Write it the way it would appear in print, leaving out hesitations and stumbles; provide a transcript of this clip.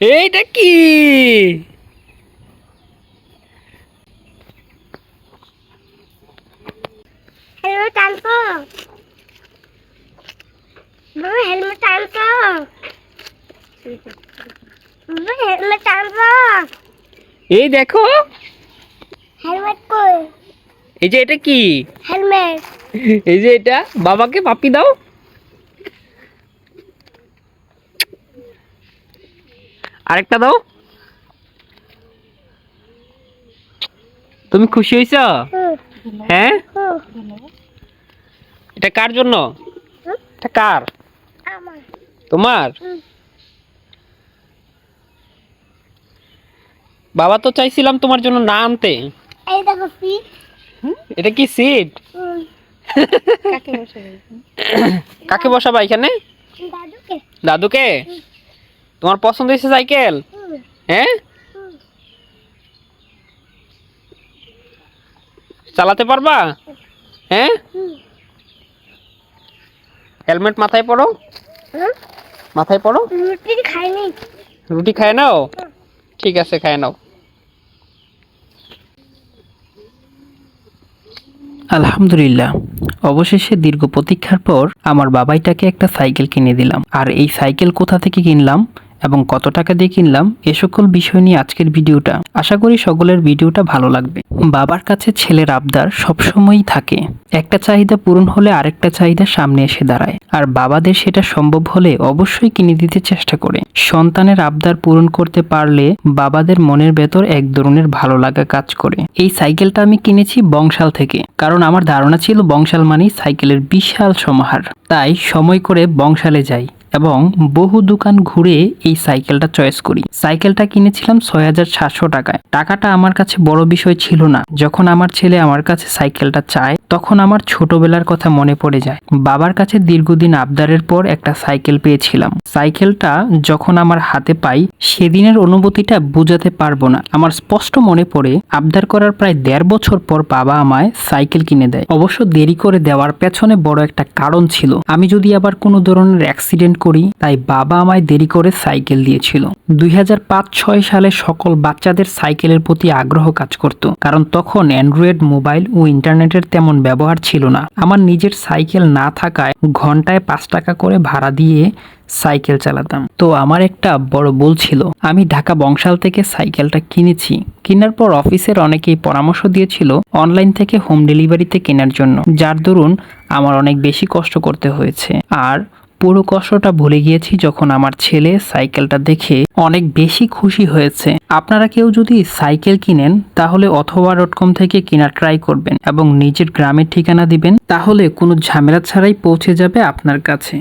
এইটা কি? হেলমেট আনতো, বাবা হেলমেট আনতো, বাবা হেলমেট আনতো। এই দেখো, হেলমেট কই? এই যে এটা কি? হেলমেট। এই যে এটা, বাবাকে পাপ্পি দাও। আরেকটা দাও। তুমি খুশি হয়েছো? হ্যাঁ, এটা কার জন্য? এটা কার? আমার। তোমার? বাবা তো চাইছিলাম তোমার জন্য না আনতে। এই দেখো সিট। এটা কি সিট? কাকে বসাবে? কাকে বসাবা এখানে? দাদুকে। দাদুকে? তোমার পছন্দ হয়েছে সাইকেল? হ্যাঁ, চালাতে পারবা? হ্যাঁ, হেলমেট মাথায় পরো, মাথায় পরো। রুটি খাইনি। রুটি খায় নাও? ঠিক আছে, খায় নাও। আলহামদুলিল্লাহ, অবশেষে দীর্ঘ প্রতীক্ষার পর আমার বাবাইটাকে একটা সাইকেল কিনে দিলাম। আর এই সাইকেল কোথা থেকে কিনলাম এবং কত টাকা দিয়ে কিনলাম এ সকল বিষয় নিয়ে আজকের ভিডিওটা। আশা করি সকলের ভিডিওটা ভালো লাগবে। বাবার কাছে ছেলের আবদার সবসময়ই থাকে। একটা চাহিদা পূরণ হলে আরেকটা চাহিদা সামনে এসে দাঁড়ায়, আর বাবাদের সেটা সম্ভব হলে অবশ্যই কিনে দিতে চেষ্টা করে। সন্তানের আবদার পূরণ করতে পারলে বাবাদের মনের ভেতর এক ধরনের ভালো লাগা কাজ করে। এই সাইকেলটা আমি কিনেছি বংশাল থেকে, কারণ আমার ধারণা ছিল বংশাল মানেই সাইকেলের বিশাল সমাহার। তাই সময় করে বংশালে যাই এবং বহু দোকান ঘুরে এই সাইকেলটা চয়েস করি। সাইকেলটা কিনেছিলাম ৬,৭০০ টাকায়। টাকাটা আমার কাছে বড় বিষয় ছিল না। যখন আমার ছেলে আমার কাছে সাইকেলটা চায় তখন আমার ছোটবেলার কথা মনে পড়ে যায়। বাবার কাছে দীর্ঘদিন আবদারের পর একটা সাইকেল পেয়েছিলাম। সাইকেলটা যখন আমার হাতে পাই সেদিনের অনুভূতিটা বোঝাতে পারবো না। আমার স্পষ্ট মনে পড়ে আবদার করার প্রায় ১.৫ বছর পর বাবা আমায় সাইকেল কিনে দেয়। অবশ্য দেরি করে দেওয়ার পেছনে বড় একটা কারণ ছিল। আমি যদি আবার কোনো ধরনের অ্যাক্সিডেন্ট করি, তাই বাবা আমায় দেরি করে সাইকেল দিয়েছিল। ২০০৫-৬ সালে সকল বাচ্চাদের সাইকেলের প্রতি আগ্রহ কাজ করত, কারণ তখন অ্যান্ড্রয়েড মোবাইল ও ইন্টারনেটের তেমন ব্যবহার ছিল না। আমার নিজের সাইকেল না থাকায় ঘন্টায় ৫ টাকা করে ভাড়া দিয়ে সাইকেল চালাতাম। তো আমার একটা বড় ভুল ছিল। আমি ঢাকা বংশাল থেকে সাইকেলটা কিনেছি। কেনার পর অফিসের অনেকেই পরামর্শ দিয়েছিল অনলাইন থেকে হোম ডেলিভারিতে কেনার জন্য, যার দরুন আমার অনেক বেশি কষ্ট করতে হয়েছে। আর পুরো কষ্টটা ভুলে গিয়েছি যখন আমার ছেলে সাইকেলটা দেখে অনেক বেশি খুশি হয়েছে। আপনারা কেউ যদি সাইকেল কিনেন তাহলে অথবা.com থেকে কেনার ট্রাই করবেন এবং নিজের গ্রামের ঠিকানা দিবেন, তাহলে কোনো ঝামেলা ছাড়াই পৌঁছে যাবে আপনার কাছে।